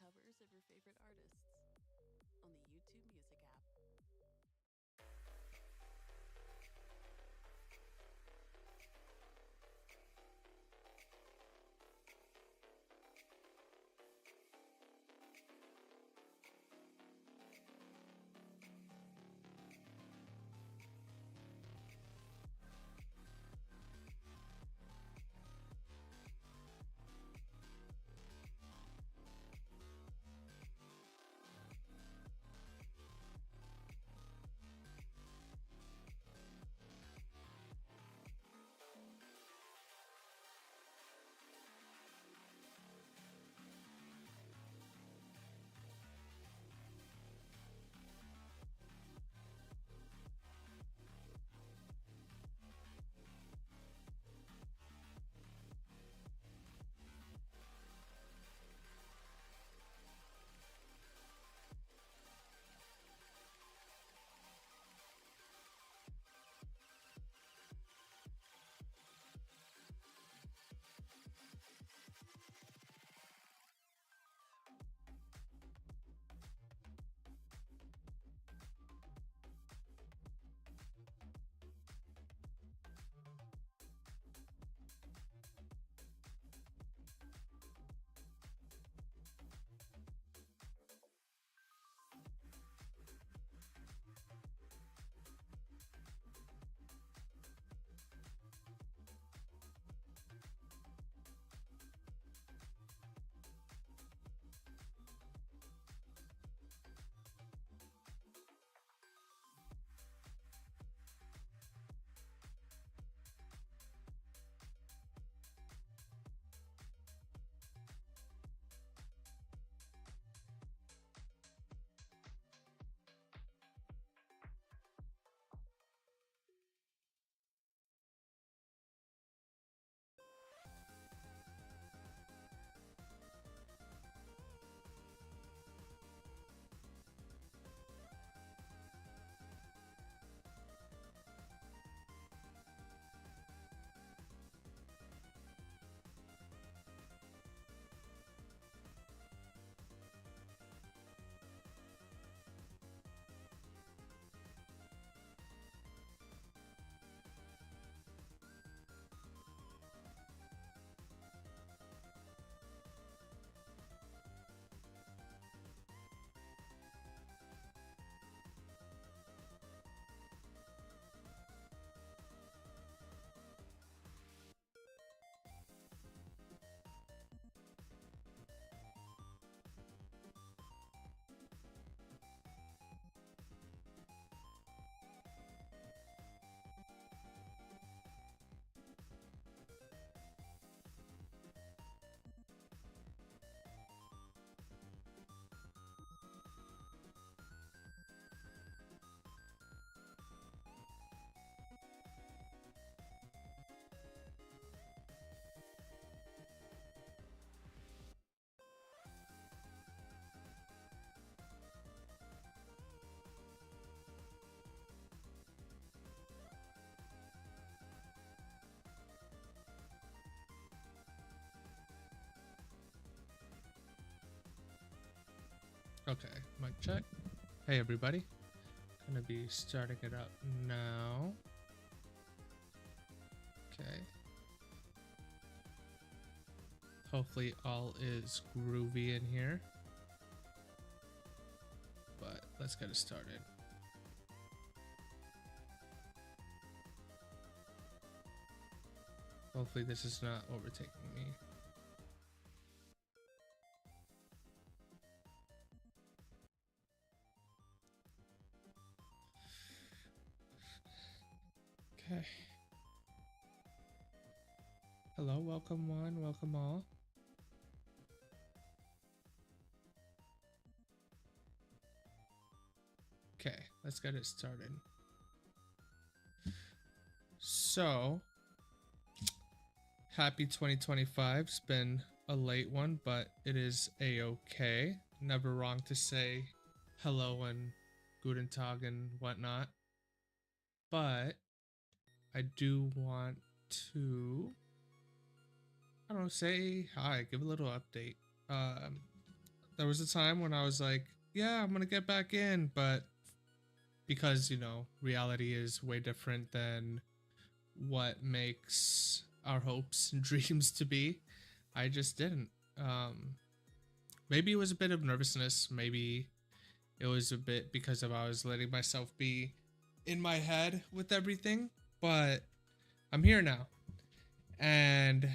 covers of your favorite artists on the YouTube Music app. Okay, mic check. Hey everybody, gonna be starting it up now. Okay. Hopefully all is groovy in here. But let's get it started. Hopefully this is not overtaking me. Okay. Hello, welcome one, welcome all. Okay, let's get it started. So, happy 2025. It's been a late one, but it is a-okay. Never wrong to say hello and guten tag and whatnot. But I do want to, I don't know, say hi, give a little update. There was a time when I was like, yeah, I'm gonna get back in, but because, you know, reality is way different than what makes our hopes and dreams to be, I just didn't. Um, Maybe it was a bit of nervousness. Maybe it was a bit because of I was letting myself be in my head with everything. But I'm here now, and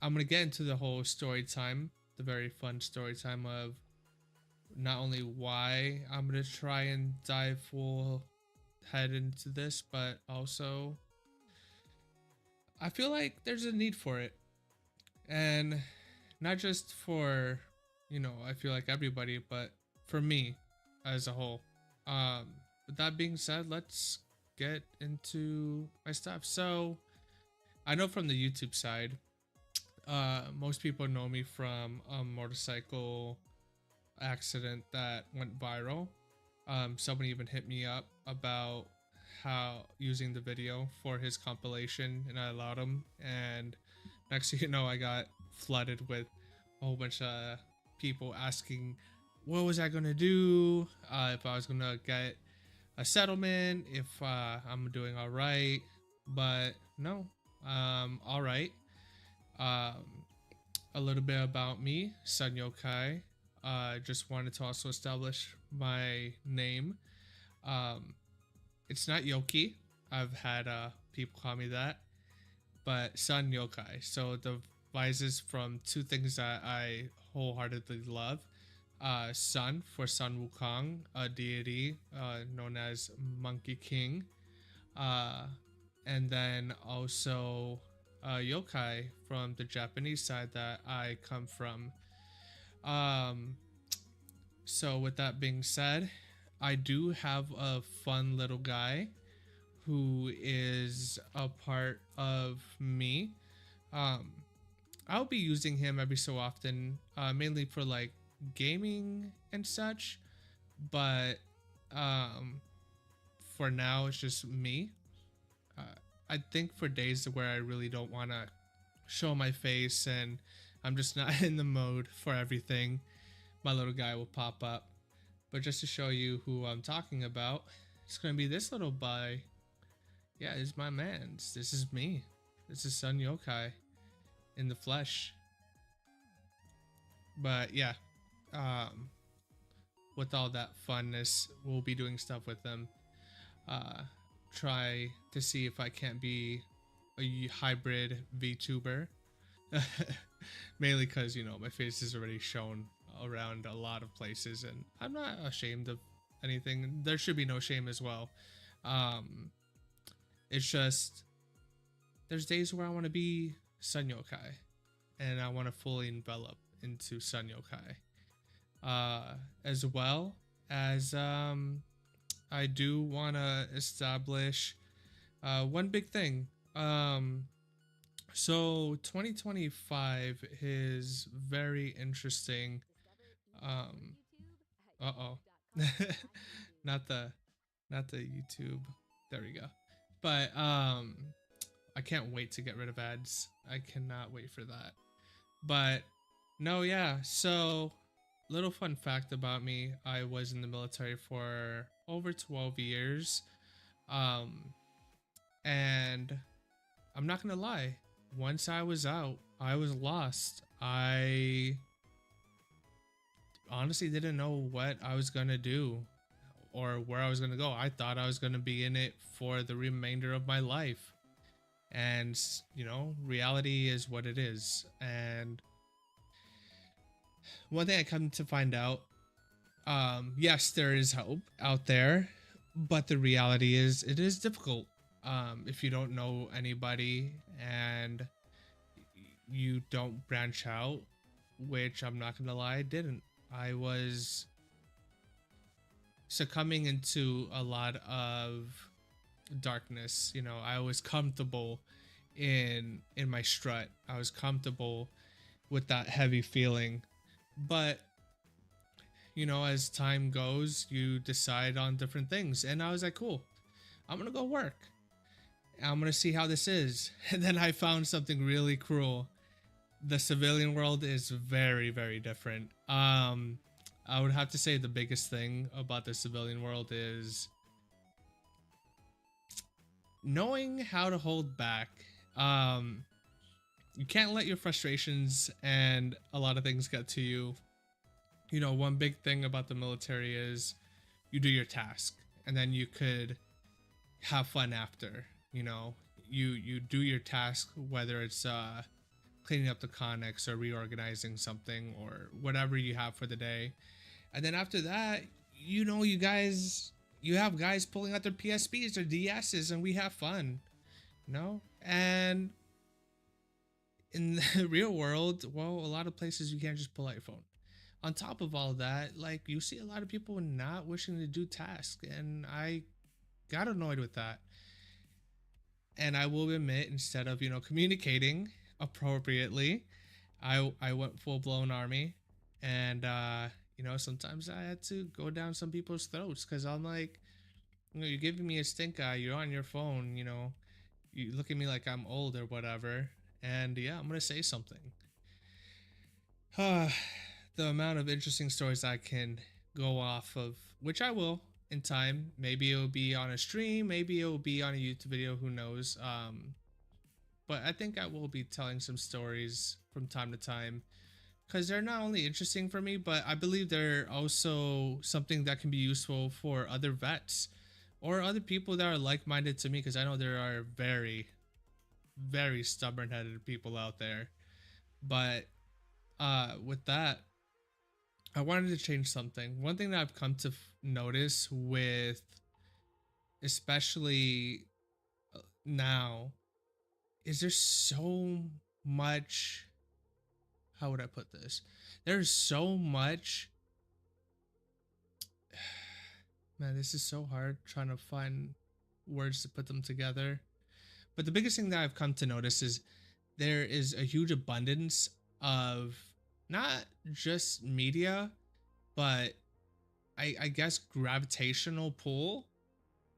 I'm gonna get into the whole story time, the very fun story time of not only why I'm gonna try and dive full head into this, but also I feel like there's a need for it, and not just for, you know, I feel like everybody, but for me as a whole. With that being said, let's get into my stuff. So I know from the YouTube side, most people know me from a motorcycle accident that went viral. Somebody even hit me up about how using the video for his compilation, and I allowed him. And next thing you know, I got flooded with a whole bunch of people asking what was I gonna do, if I was gonna get a settlement, if I'm doing all right. But no, all right. Um, a little bit about me, Sun Yokai. Just wanted to also establish my name. Um, it's not Yoki. I've had people call me that, but Sun Yokai. So it devises from two things that I wholeheartedly love. Sun for Sun Wukong, a deity known as Monkey King. Uh, and then also yokai from the Japanese side that I come from. Um, so with that being said, I do have a fun little guy who is a part of me. Um, I'll be using him every so often, mainly for like gaming and such. But um, for now, it's just me. Uh, I think for days where I really don't want to show my face and I'm just not in the mode for everything, my little guy will pop up. But just to show you who I'm talking about, it's going to be this little boy. Yeah, this is my man. This is me. This is Sun Yokai in the flesh. But yeah, um, with all that funness, we'll be doing stuff with them. Try to see if I can't be a hybrid VTuber. Mainly because, you know, my face is already shown around a lot of places and I'm not ashamed of anything. There should be no shame as well. It's just there's days where I want to be Sun Yokai and I want to fully envelop into Sun Yokai. As well as I do want to establish one big thing. So 2025 is very interesting. Uh-oh. not the YouTube. There we go. But I can't wait to get rid of ads. I cannot wait for that. But no, yeah. So little fun fact about me, I was in the military for over 12 years. And I'm not gonna lie, once I was out, I was lost. I honestly didn't know what I was gonna do or where I was gonna go. I thought I was gonna be in it for the remainder of my life. And, you know, reality is what it is. And one thing I come to find out, yes, there is hope out there, but the reality is it is difficult. If you don't know anybody and you don't branch out, which I'm not gonna lie, I didn't. I was succumbing into a lot of darkness. You know, I was comfortable in my strut. I was comfortable with that heavy feeling. But you know, as time goes, you decide on different things. And I was like, cool, I'm gonna go work. I'm gonna see how this is. And then I found something really cruel. The civilian world is very, very different. I would have to say the biggest thing about the civilian world is knowing how to hold back. You can't let your frustrations and a lot of things get to you. You know, one big thing about the military is you do your task and then you could have fun after. You know, you do your task, whether it's cleaning up the connex or reorganizing something or whatever you have for the day, and then after that, you know, you have guys pulling out their PSPs or DSs and we have fun, you know. And in the real world, well, a lot of places you can't just pull out your phone. On top of all that, like, you see a lot of people not wishing to do tasks, and I got annoyed with that. And I will admit, instead of, you know, communicating appropriately, I went full blown army, and you know, sometimes I had to go down some people's throats because I'm like, you know, you're giving me a stink eye, you're on your phone, you know, you look at me like I'm old or whatever, and yeah, I'm gonna say something. The amount of interesting stories I can go off of, which I will in time. Maybe it'll be on a stream, maybe it'll be on a YouTube video, who knows. But I think I will be telling some stories from time to time because they're not only interesting for me, but I believe they're also something that can be useful for other vets or other people that are like-minded to me, because I know there are very, very stubborn-headed people out there. But with that, I wanted to change something. One thing that I've come to notice with, especially now, is there's so much, how would I put this? There's so much, man, this is so hard trying to find words to put them together. But the biggest thing that I've come to notice is there is a huge abundance of not just media, but I guess gravitational pull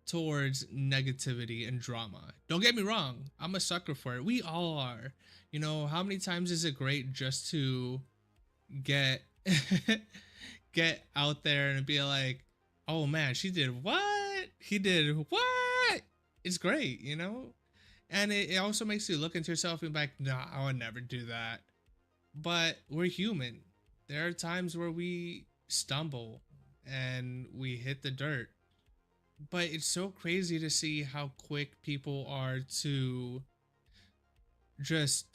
towards negativity and drama. Don't get me wrong, I'm a sucker for it. We all are. You know, how many times is it great just to get get out there and be like, oh man, she did what? He did what? It's great, you know? And it also makes you look into yourself and be like, nah, I would never do that. But we're human. There are times where we stumble and we hit the dirt. But it's so crazy to see how quick people are to just,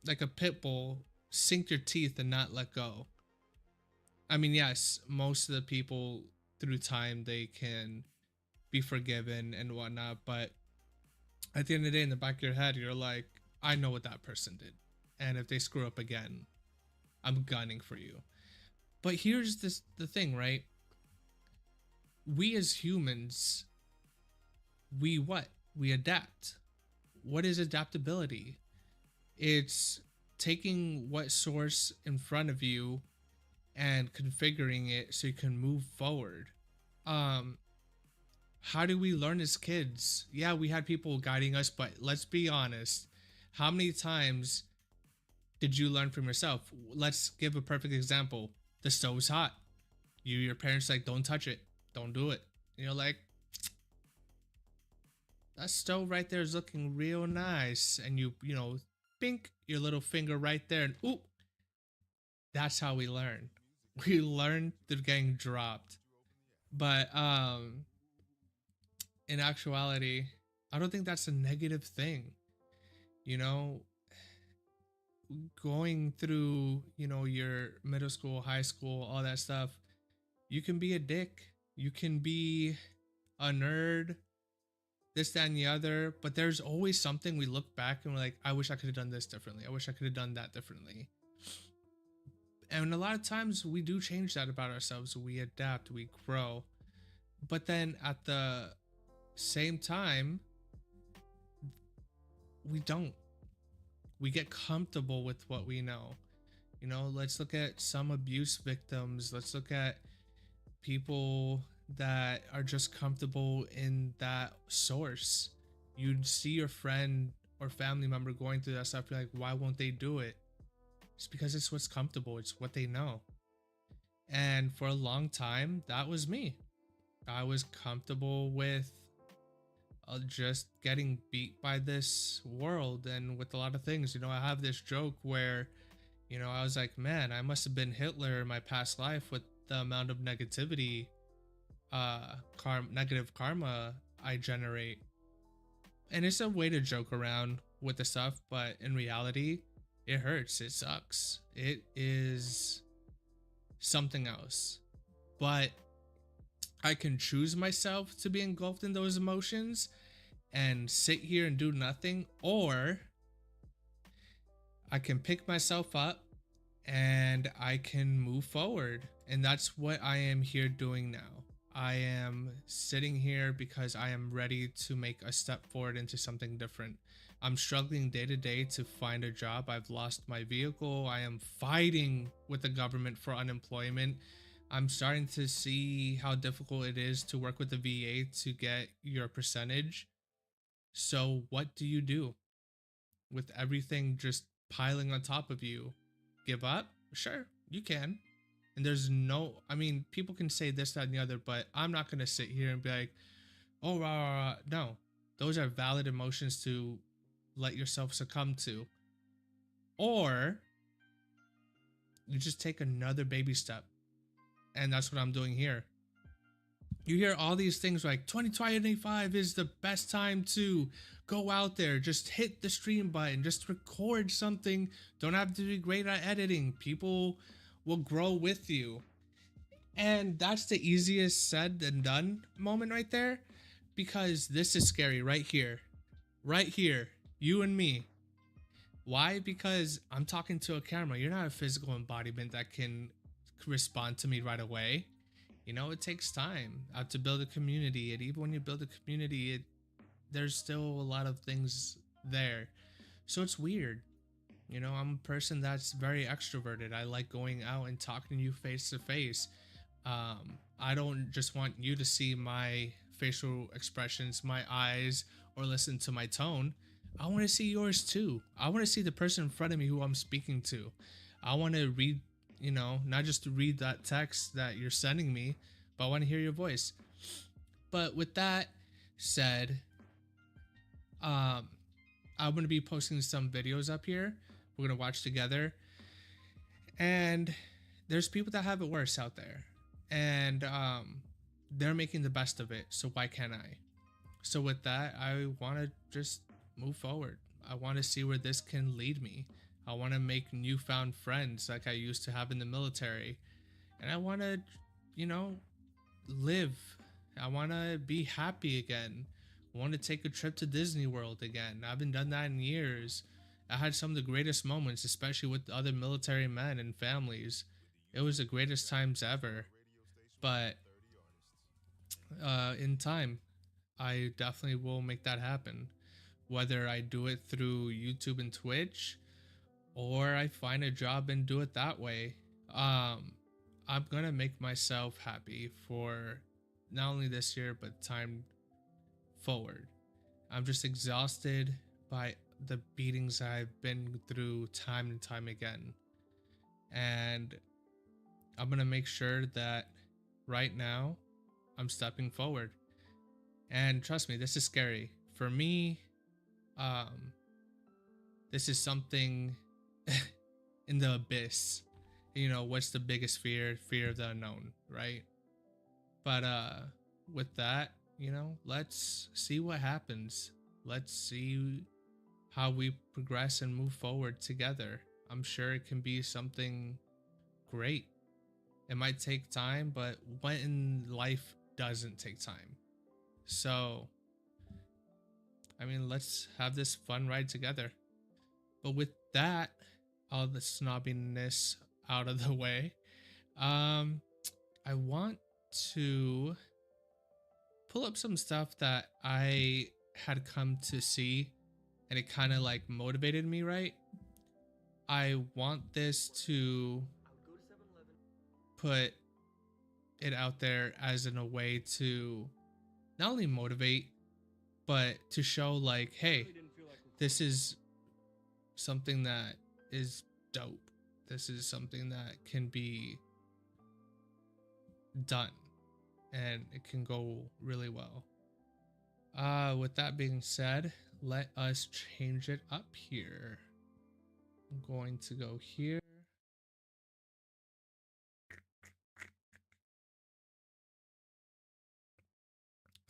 like a pit bull, sink your teeth and not let go. I mean, yes, most of the people through time, they can be forgiven and whatnot, but at the end of the day, in the back of your head, you're like, I know what that person did. And if they screw up again, I'm gunning for you. But here's the thing, right? We as humans, we what? We adapt. What is adaptability? It's taking what source in front of you and configuring it so you can move forward. How do we learn as kids? Yeah, we had people guiding us, but let's be honest. How many times did you learn from yourself? Let's give a perfect example. The stove's hot. Your parents like, don't touch it. Don't do it. And you're like, that stove right there is looking real nice. And you know, bink your little finger right there, and oop. That's how we learn. We learn through getting dropped. But in actuality, I don't think that's a negative thing. You know, going through, you know, your middle school, high school, all that stuff, you can be a dick, you can be a nerd, this, that, and the other, but there's always something we look back and we're like, I wish I could have done this differently. I wish I could have done that differently. And a lot of times we do change that about ourselves. We adapt, we grow. But then at the same time, we don't. We get comfortable with what we know. You know, let's look at some abuse victims. Let's look at people that are just comfortable in that source. You'd see your friend or family member going through that stuff, you're like, why won't they do it? It's because it's what's comfortable, it's what they know. And for a long time, that was me. I was comfortable with just getting beat by this world and with a lot of things. You know, I have this joke where, you know, I was like, man, I must have been Hitler in my past life with the amount of negativity, negative karma I generate. And it's a way to joke around with the stuff, but in reality, it hurts. It sucks. It is something else. But I can choose myself to be engulfed in those emotions and sit here and do nothing, or I can pick myself up and I can move forward. And that's what I am here doing now. I am sitting here because I am ready to make a step forward into something different. I'm struggling day to day to find a job. I've lost my vehicle. I am fighting with the government for unemployment. I'm starting to see how difficult it is to work with the VA to get your percentage. So, what do you do with everything just piling on top of you? Give up? Sure, you can. And there's no, I mean, people can say this, that, and the other, but I'm not going to sit here and be like, oh, rah, rah, rah. No, those are valid emotions to let yourself succumb to. Or you just take another baby step. And that's what I'm doing here. You hear all these things like 2025 is the best time to go out there, just hit the stream button, just record something. Don't have to be great at editing. People will grow with you. And that's the easiest said than done moment right there, because this is scary right here. Right here, you and me. Why? Because I'm talking to a camera. You're not a physical embodiment that can respond to me right away. You know, it takes time to build a community, and even when you build a community, there's still a lot of things there. So it's weird. You know, I'm a person that's very extroverted. I like going out and talking to you face to face. I don't just want you to see my facial expressions, my eyes, or listen to my tone. I want to see yours too. I want to see the person in front of me who I'm speaking to. I want to read, you know, not just to read that text that you're sending me, but I want to hear your voice. But with that said, I'm going to be posting some videos up here. We're going to watch together. And there's people that have it worse out there. And they're making the best of it. So why can't I? So with that, I want to just move forward. I want to see where this can lead me. I want to make newfound friends like I used to have in the military. And I want to, you know, live. I want to be happy again. I want to take a trip to Disney World again. I haven't done that in years. I had some of the greatest moments, especially with other military men and families. It was the greatest times ever. But in time, I definitely will make that happen. Whether I do it through YouTube and Twitch, or I find a job and do it that way. I'm gonna make myself happy for not only this year but time forward. I'm just exhausted by the beatings I've been through time and time again. And I'm gonna make sure that right now I'm stepping forward. And trust me, this is scary. For me, this is something in the abyss. You know, what's the biggest fear? Fear of the unknown, right? But with that, you know, let's see what happens. Let's see how we progress and move forward together. I'm sure it can be something great. It might take time, but when life doesn't take time. So, I mean, let's have this fun ride together. But with that, all the snobbiness out of the way, I want to pull up some stuff that I had come to see, and it kind of like motivated me, right? I want this to put it out there as in a way to not only motivate, but to show like, hey, this is something that is dope. This is something that can be done, and it can go really well. With that being said, let us change it up here. I'm going to go here.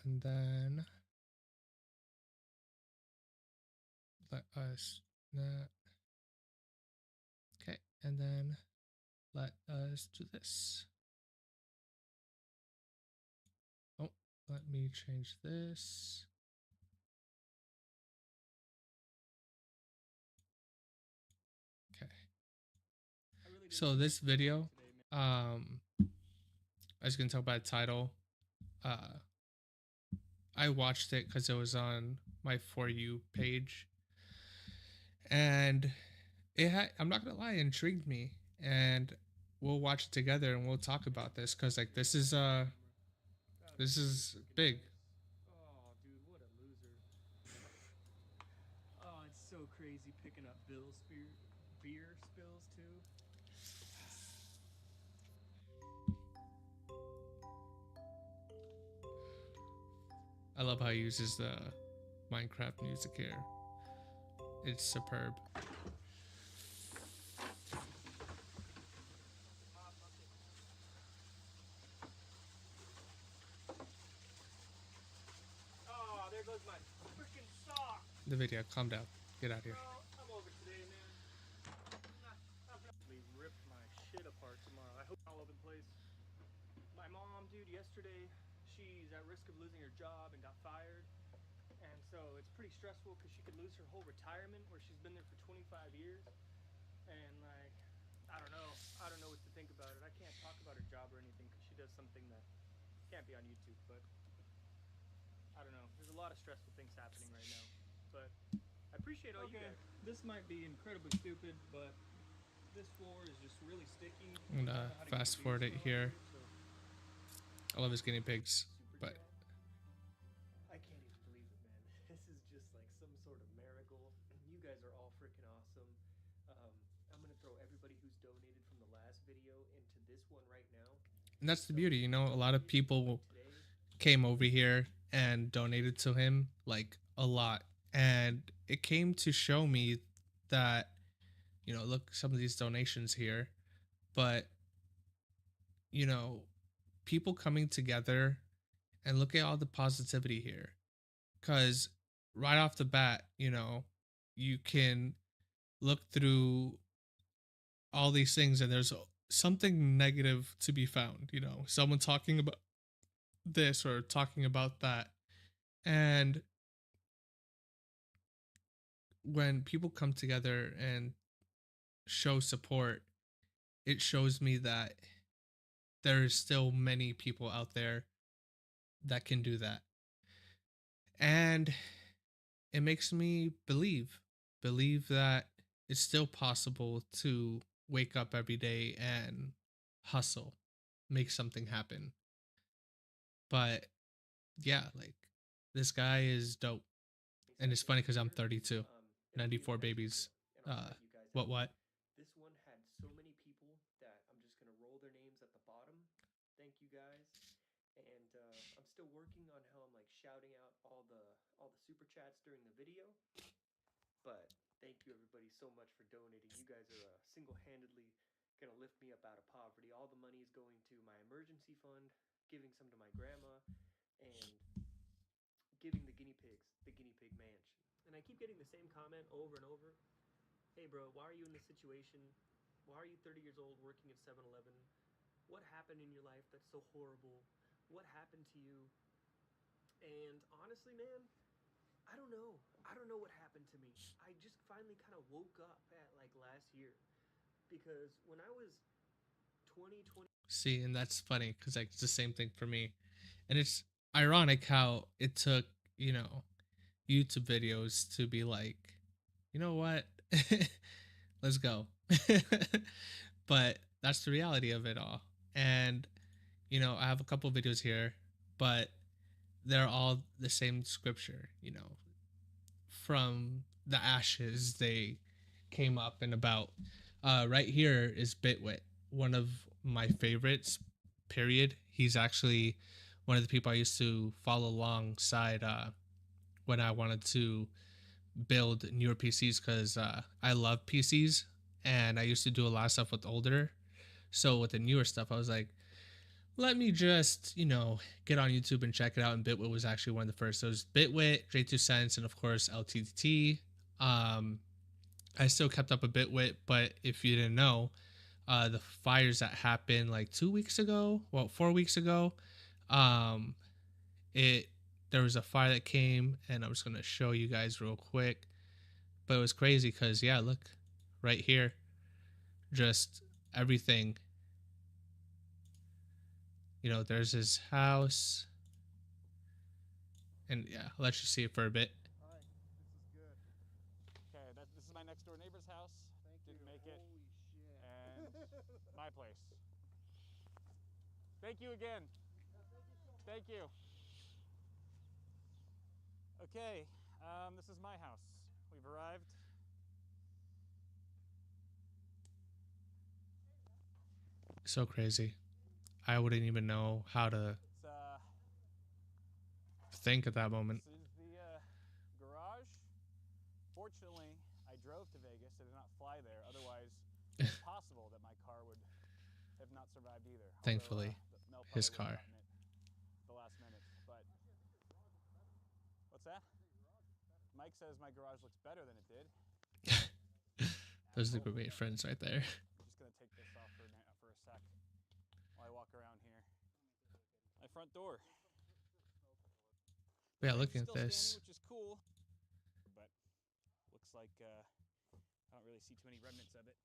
And then let us that. Okay, and then let us do this. Oh, let me change this. Okay. So this video, as you can tell by the title, I watched it because it was on my For You page, and I'm not gonna lie, it intrigued me, and we'll watch it together and we'll talk about this because like this is big. Oh, dude, what a loser. Oh, it's so crazy picking up beer spills, too. I love how he uses the Minecraft music here. It's superb. Oh, there goes my freaking sock. The video, calm down. Get out of here. I'm over today, man. I'm probably rip my shit apart tomorrow. I hope all over the place. My mom, dude, yesterday, she's at risk of losing her job and got fired. And so it's pretty stressful because she could lose her whole retirement where she's been there for 25 years. And like, I don't know what to think about it. I can't talk about her job or anything because she does something that can't be on YouTube, but I don't know. There's a lot of stressful things happening right now. But I appreciate all you guys. This might be incredibly stupid, but this floor is just really sticky. I'm gonna fast forward it here. I love his guinea pigs, but I can't even believe it, man. This is just like some sort of miracle. You guys are all freaking awesome. I'm gonna throw everybody who's donated from the last video into this one right now. and that's the beauty, you know, a lot of people came over here and donated to him, like a lot, and it came to show me that, you know, look, some of these donations here, but you know, people coming together, and look at all the positivity here, because right off the bat, you know, you can look through all these things and there's something negative to be found, you know, someone talking about this or talking about that. And when people come together and show support, it shows me that there's still many people out there that can do that. And it makes me believe that it's still possible to wake up every day and hustle, make something happen. But yeah, like this guy is dope. And it's funny because I'm 32, 94 babies. What? This one had so many people that I'm just gonna roll their names at the bottom. Thank you guys. And I'm still working on how I'm like shouting out all the super chats during the video. But thank you everybody so much for donating. You guys are single-handedly gonna lift me up out of poverty. All the money is going to my emergency fund, giving some to my grandma, and giving the guinea pigs the guinea pig mansion. And I keep getting the same comment over and over. Hey bro, why are you in this situation? Why are you 30 years old working at 7-Eleven? What happened in your life that's so horrible? What happened to you? And honestly, man, I don't know. I don't know what happened to me. I just finally kind of woke up at like last year. Because when I was 20. See, and that's funny because like it's the same thing for me. And it's ironic how it took, you know, YouTube videos to be like, you know what? Let's go. But that's the reality of it all. And you know, I have a couple videos here, but they're all the same scripture, you know. From the ashes they came up and about. Right here is Bitwit, one of my favorites, period. He's actually one of the people I used to follow alongside when I wanted to build newer PCs because I love PCs and I used to do a lot of stuff with older. So with the newer stuff, I was like, let me just, get on YouTube and check it out. And Bitwit was actually one of the first. So it was Bitwit, J2Sense, and of course LTT. I still kept up a Bitwit, but if you didn't know, the fires that happened like 2 weeks ago, 4 weeks ago, um, it there was a fire that came, and I'm just gonna show you guys real quick. But it was crazy because yeah, look, right here, just everything. There's his house, and yeah, I'll let you see it for a bit. Hi, this is good. Okay, this is my next door neighbor's house. Didn't make it. Holy shit. And my place. Thank you again. Thank you. Okay, this is my house. We've arrived. So crazy. I wouldn't even know how to think at that moment. This is the garage. Fortunately, I drove to Vegas. I did not fly there. Otherwise, it's possible that my car would have not survived either. Thankfully, Mel his probably car. would've gotten it the last minute. But what's that? Mike says my garage looks better than it did. Those are the great friends right there. I'm just gonna take this off for a sec while I walk around here. My front door. But yeah, looking at Still this. standing, which is cool, but looks like I don't really see too many remnants of it.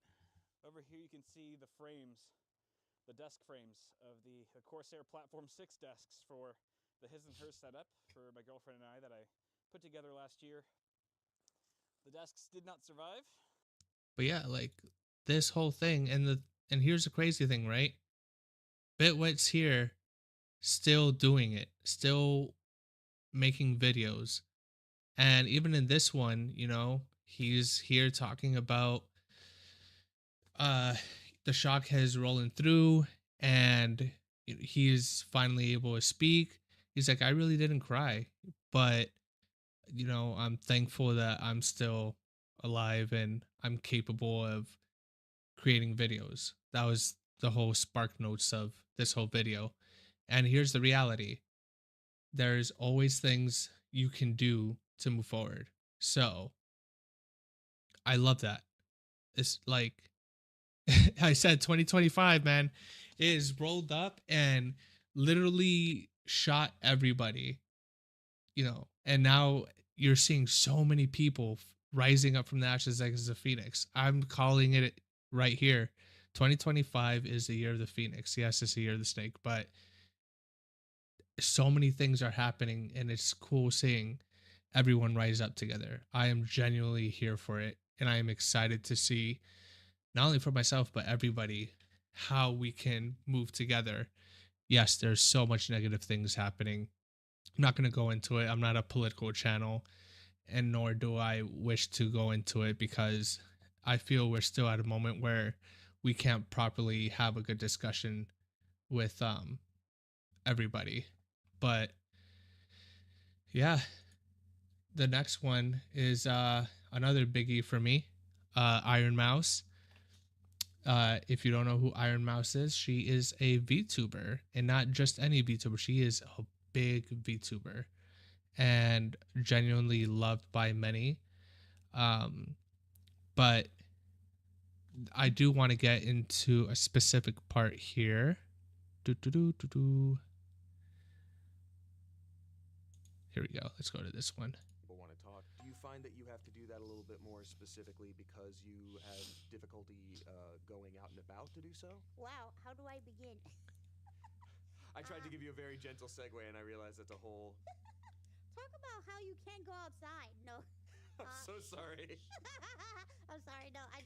Over here you can see the frames, the desk frames of the Corsair Platform 6 desks for the his and her setup for my girlfriend and I that I put together last year. The desks did not survive. But yeah, like this whole thing, and here's the crazy thing, right? Bitwit's here, still doing it, still making videos, and even in this one, he's here talking about the shock has rolling through, and he's finally able to speak. He's like, I really didn't cry, but I'm thankful that I'm still alive and I'm capable of creating videos. That was the whole spark notes of this whole video. And here's the reality. There's always things you can do to move forward. So I love that. It's like I said, 2025, man, it is rolled up and literally shot everybody, and now you're seeing so many people rising up from the ashes like as a phoenix. I'm calling it right here. 2025 is the year of the phoenix. Yes, it's the year of the snake, but so many things are happening, and it's cool seeing everyone rise up together. I am genuinely here for it, and I am excited to see, not only for myself, but everybody, how we can move together. Yes, there's so much negative things happening. I'm not going to go into it. I'm not a political channel, and nor do I wish to go into it, because I feel we're still at a moment where we can't properly have a good discussion with everybody. But yeah, the next one is another biggie for me, Iron Mouse. If you don't know who Iron Mouse is, she is a VTuber, and not just any VTuber. She is a big VTuber and genuinely loved by many. But I do want to get into a specific part here. Here we go. Let's go to this one. People want to talk. Do you find that you have to do that a little bit more specifically because you have difficulty going out and about to do so? Wow, how do I begin? I tried to give you a very gentle segue, and I realized that's a whole. Talk about how you can't go outside. No. I'm so sorry. I'm sorry. No, I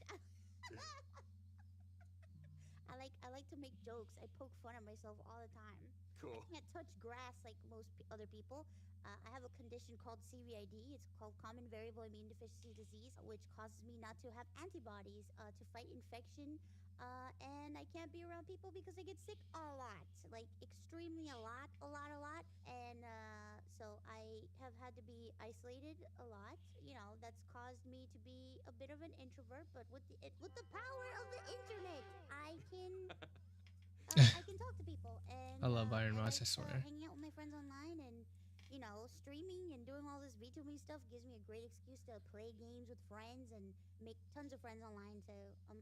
like to make jokes. I poke fun at myself all the time. Cool. I can't touch grass like most other people. I have a condition called CVID. It's called Common Variable Immune Deficiency Disease, which causes me not to have antibodies to fight infection And I can't be around people because I get sick a lot, like extremely a lot, and so I have had to be isolated a lot. You know, that's caused me to be a bit of an introvert, but with the power of the internet, I can talk to people, and I love Iron I Mouse, like I swear. hanging out with my friends online, and you know, streaming and doing all this VTubing stuff gives me a great excuse to play games with friends and make tons of friends online. So I'm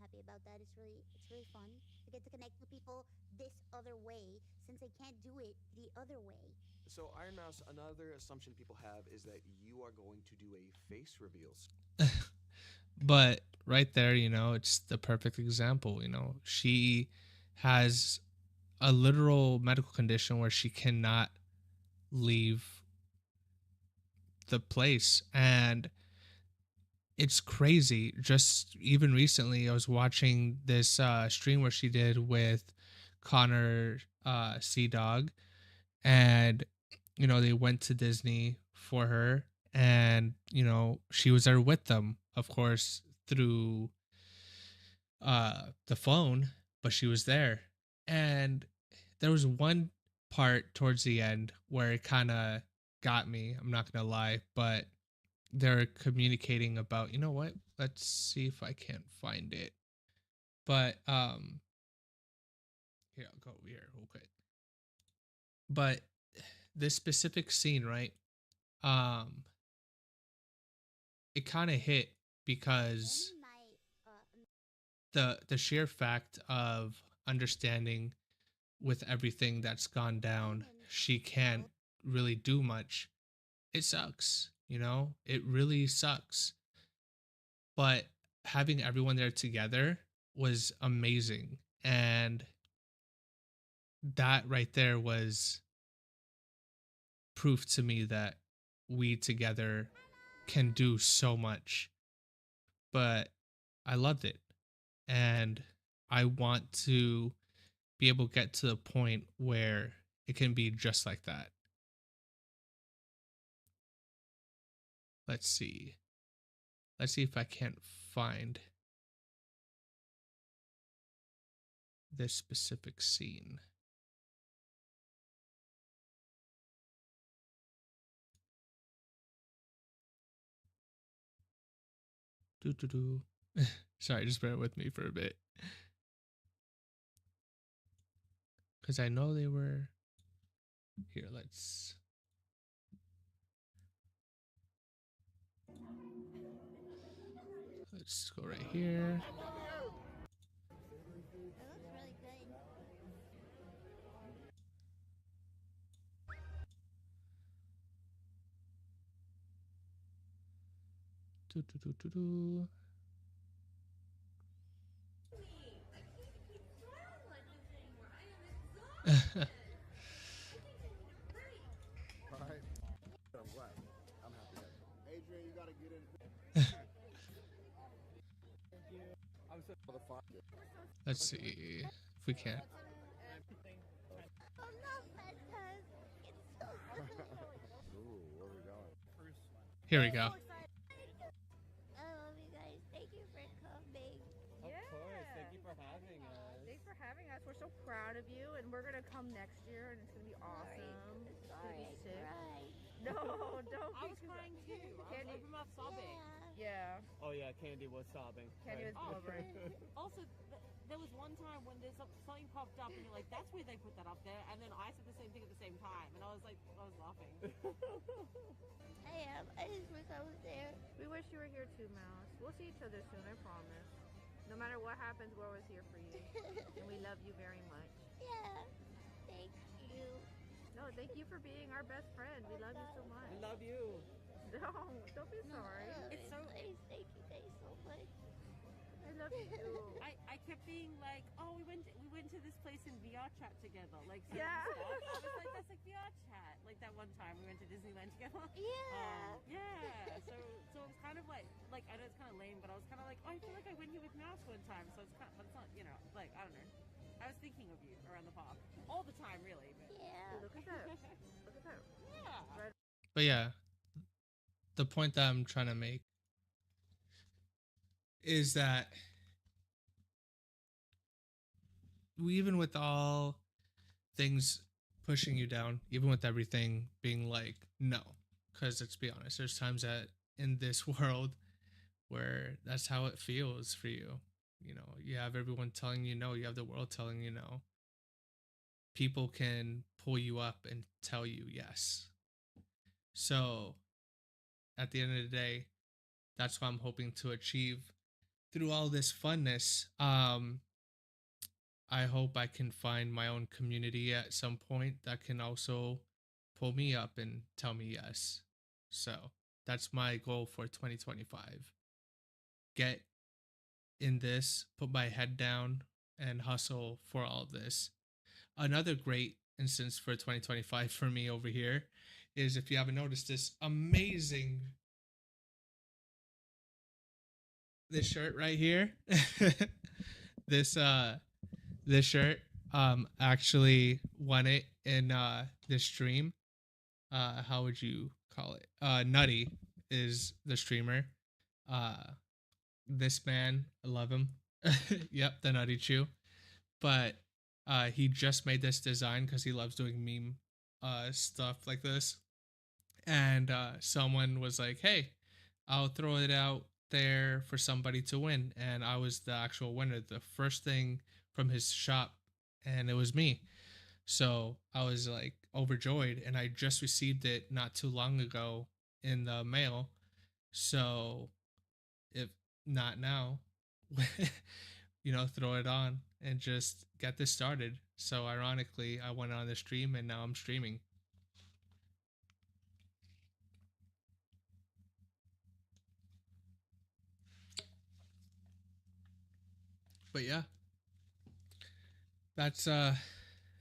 happy about that. It's really fun to get to connect with people this other way since I can't do it the other way. So, Iron Mouse, another assumption people have is that you are going to do a face reveal. But right there, you know, it's the perfect example. You know, she has a literal medical condition where she cannot leave the place. And it's crazy. Just even recently, I was watching this stream where she did with Connor Sea Dog, and you know they went to Disney for her, and you know she was there with them, of course, through the phone, but she was there. And there was one part towards the end where it kind of got me, I'm not gonna lie, but they're communicating about, you know what, let's see if I can't find it. But here, I'll go over here real quick. But this specific scene, right, um it kind of hit because In my the sheer fact of understanding with everything that's gone down, she can't really do much. It sucks, you know, it really sucks. But having everyone there together was amazing. And that right there was proof to me that we together can do so much. But I loved it. And I want to be able to get to the point where it can be just like that. Let's see. Let's see if I can't find this specific scene. Sorry, just bear with me for a bit. Because I know they were here. Let's go right here. it looks really good. Right? I'm glad. I'm happy. Adrian, you gotta get in. For the fun. Let's see if we can't. Oh no, Fantas! It's so cool. Ooh, where are we going? Here we go. I love you guys. Thank you for coming. Of course. Thank you for having us. Thanks for having us. We're so proud of you, and we're gonna come next year, and it's gonna be awesome. It's gonna be sick. No, don't. I was crying too. I was open mouth sobbing. Yeah. Oh yeah, Candy was sobbing. Candy was blubbering. Also, there was one time when there's something popped up and you're like, "That's weird they put that up there," and then I said the same thing at the same time, and I was like, I was laughing. I just wish I was there. We wish you were here too, Mouse. We'll see each other soon, I promise. No matter what happens, we're always here for you, and we love you very much. Yeah. Thank you. No, thank you for being our best friend. We love you so much. I love you. Don't be sorry. It's so- nice. Thank you guys so much. I love you too. I kept being like, "Oh, we went to this place in VR chat together." Like, certain Yeah. stuff. I was like, "That's like VR chat." Like that one time we went to Disneyland together. Yeah. Yeah. So it was kind of like I know it's kind of lame, but I was kind of like, "Oh, I feel like I went here with Mouse one time." So it's kind of, but it's not, you know, like I don't know. I was thinking of you around the park all the time, really. But Yeah. Look at that. Look at that. yeah. But yeah, the point that I'm trying to make is that even with all things pushing you down, even with everything being like no, because let's be honest, there's times that in this world where that's how it feels for you. You know, you have everyone telling you no, you have the world telling you no. People can pull you up and tell you yes. So at the end of the day, that's what I'm hoping to achieve through all this funness. I hope I can find my own community at some point that can also pull me up and tell me yes. So that's my goal for 2025. Get in this, put my head down, and hustle for all of this. Another great instance for 2025 for me over here is, if you haven't noticed, this shirt right here. this shirt actually won it in this stream. How would you call it? Nutty is the streamer. This man, I love him. Yep, the Nutty Chew. But he just made this design because he loves doing meme stuff like this. And someone was like, hey, I'll throw it out there for somebody to win. And I was the actual winner, the first thing from his shop, and it was me. So I was like overjoyed, and I just received it not too long ago in the mail. So if not now, throw it on and just get this started. So ironically, I went on the stream and now I'm streaming. But yeah, that's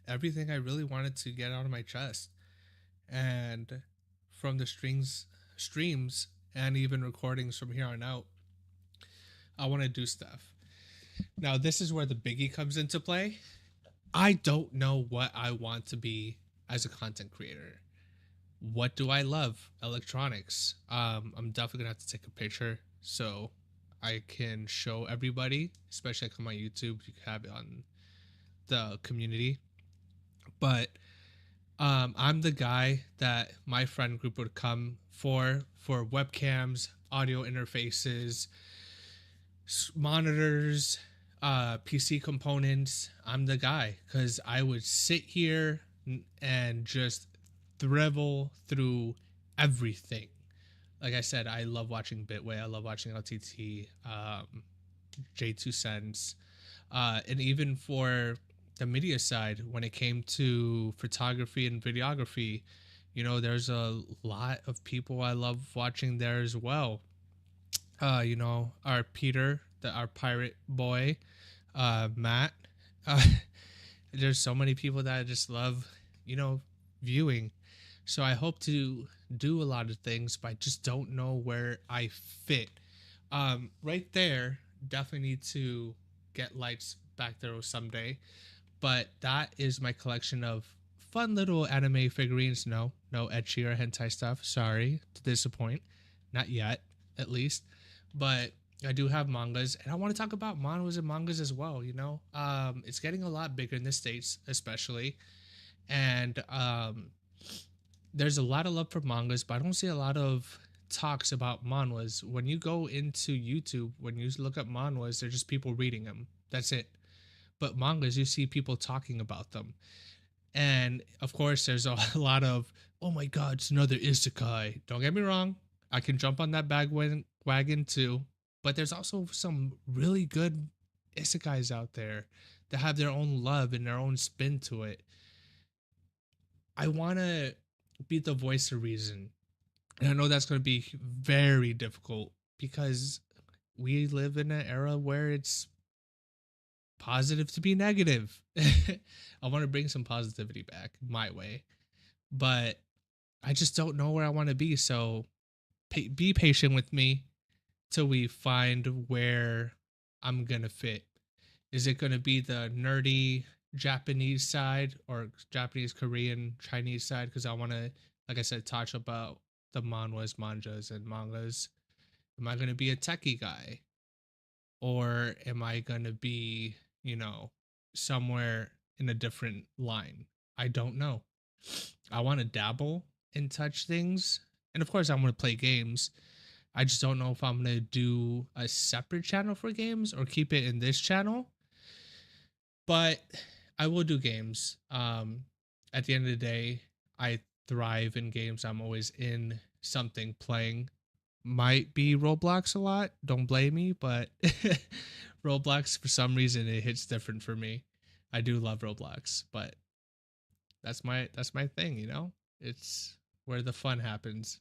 everything I really wanted to get out of my chest. And from the streams and even recordings from here on out, I want to do stuff. Now, this is where the biggie comes into play. I don't know what I want to be as a content creator. What do I love? Electronics. I'm definitely gonna have to take a picture so I can show everybody, especially like on my YouTube. You can have it on the community. But I'm the guy that my friend group would come for webcams, audio interfaces, monitors, PC components. I'm the guy, because I would sit here and just thrivel through everything. Like I said, I love watching Bitway, I love watching LTT, J2 Cents, and even for the media side, when it came to photography and videography, there's a lot of people I love watching there as well. Our Peter, our pirate boy, Matt. There's so many people that I just love, viewing. So I hope to do a lot of things, but I just don't know where I fit. Right there, definitely need to get lights back there someday. But that is my collection of fun little anime figurines. No ecchi or hentai stuff. Sorry to disappoint. Not yet, at least. But I do have mangas, and I want to talk about manhwas and mangas as well. It's getting a lot bigger in the States, especially. And there's a lot of love for mangas, but I don't see a lot of talks about manhwas. When you go into YouTube, when you look up manhwas, they're just people reading them. That's it. But mangas, you see people talking about them. And of course, there's a lot of, oh my god, it's another isekai. Don't get me wrong, I can jump on that wagon too. But there's also some really good isekais out there that have their own love and their own spin to it. I want to be the voice of reason. And I know that's going to be very difficult because we live in an era where it's positive to be negative. I want to bring some positivity back my way, but I just don't know where I want to be. So be patient with me till we find where I'm going to fit. Is it going to be the nerdy Japanese side or Japanese, Korean, Chinese side? Because I want to, like I said, talk about the manhwas, mangas, and mangas. Am I going to be a techie guy? Or am I going to be, somewhere in a different line. I don't know. I want to dabble and touch things. And of course, I'm going to play games. I just don't know if I'm going to do a separate channel for games or keep it in this channel. But I will do games. At the end of the day, I thrive in games. I'm always in something playing. Might be Roblox a lot. Don't blame me, but Roblox, for some reason, it hits different for me. I do love Roblox, but that's my thing, you know? It's where the fun happens.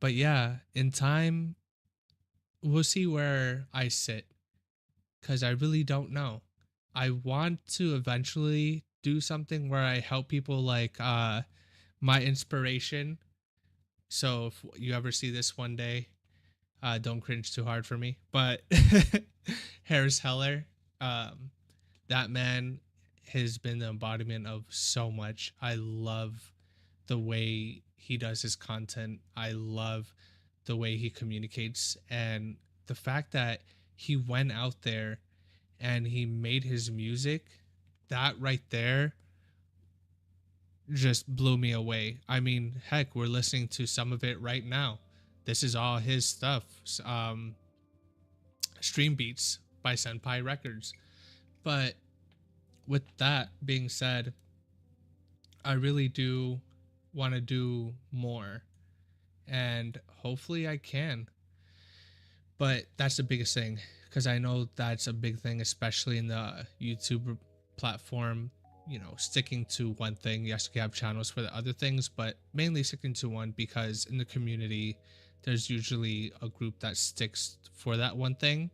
But yeah, in time, we'll see where I sit, because I really don't know. I want to eventually do something where I help people, like my inspiration. So if you ever see this one day, don't cringe too hard for me. But Harris Heller, that man has been the embodiment of so much. I love the way he does his content. I love the way he communicates, and the fact that he went out there and he made his music, that right there just blew me away. I mean, heck, we're listening to some of it right now. This is all his stuff. Stream Beats by Senpai Records. But with that being said, I really do want to do more, and hopefully I can. But that's the biggest thing, because I know that's a big thing, especially in the YouTube platform. You know, sticking to one thing. Yes, we have channels for the other things, but mainly sticking to one, because in the community, there's usually a group that sticks for that one thing.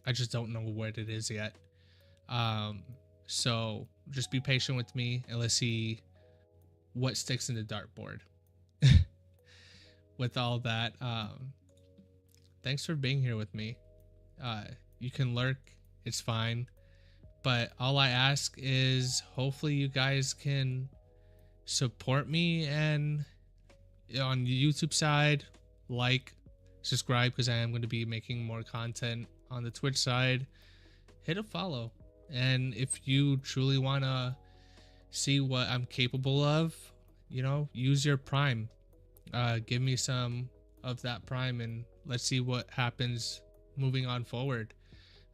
I just don't know what it is yet. So just be patient with me, and let's see what sticks in the dartboard. With all that, thanks for being here with me. You can lurk, it's fine. But all I ask is hopefully you guys can support me, and on the YouTube side, like, subscribe, because I am going to be making more content. On the Twitch side, hit a follow. And if you truly want to see what I'm capable of, you know, use your Prime. Give me some of that Prime, and let's see what happens moving on forward.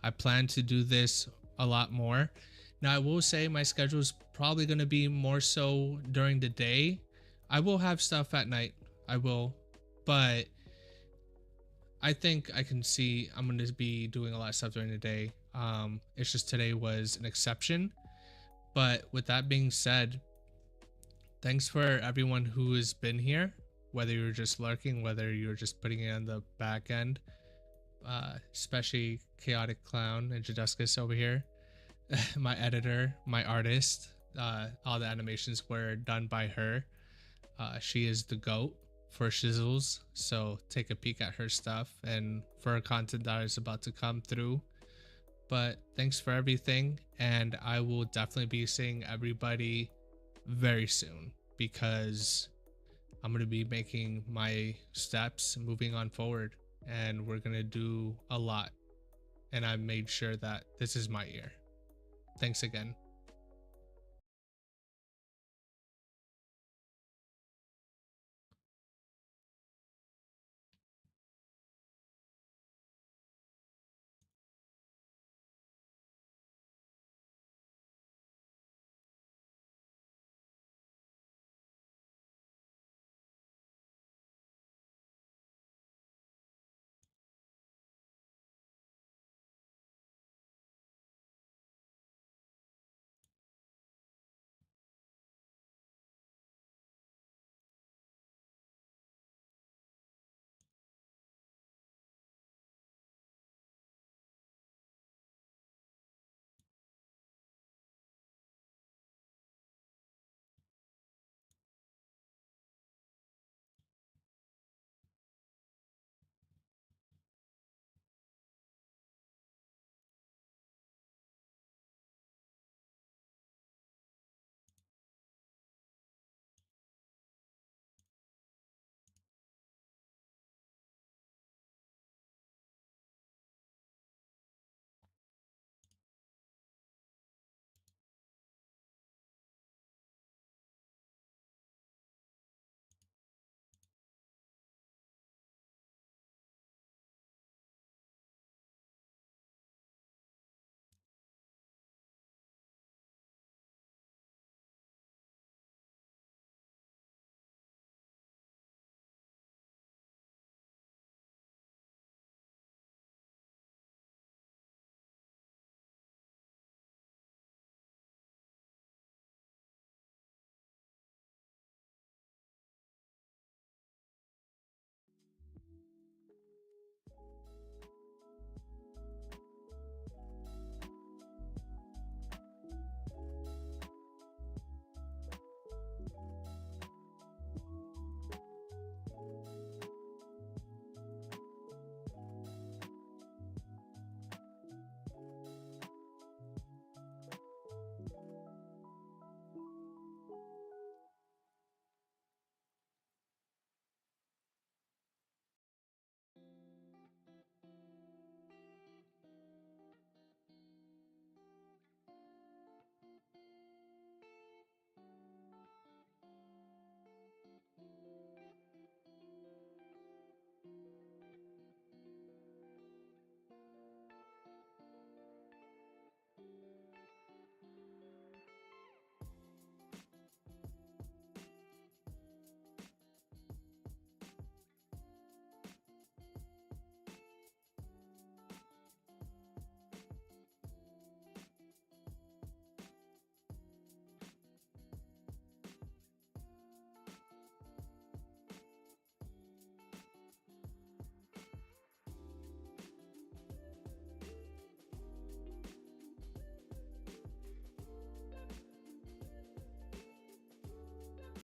I plan to do this a lot more. Now, I will say my schedule is probably going to be more so during the day. I will have stuff at night. I will. But I think I can see I'm going to be doing a lot of stuff during the day. It's just today was an exception. But with that being said, thanks for everyone who has been here, whether you're just lurking, whether you're just putting it on the back end, especially Chaotic Clown and Jaduskus over here, my editor, my artist. All the animations were done by her. She is the GOAT for Shizzles, so take a peek at her stuff and for her content that is about to come through. But thanks for everything, and I will definitely be seeing everybody very soon, because I'm going to be making my steps moving on forward, and we're going to do a lot, and I made sure that this is my year. Thanks again.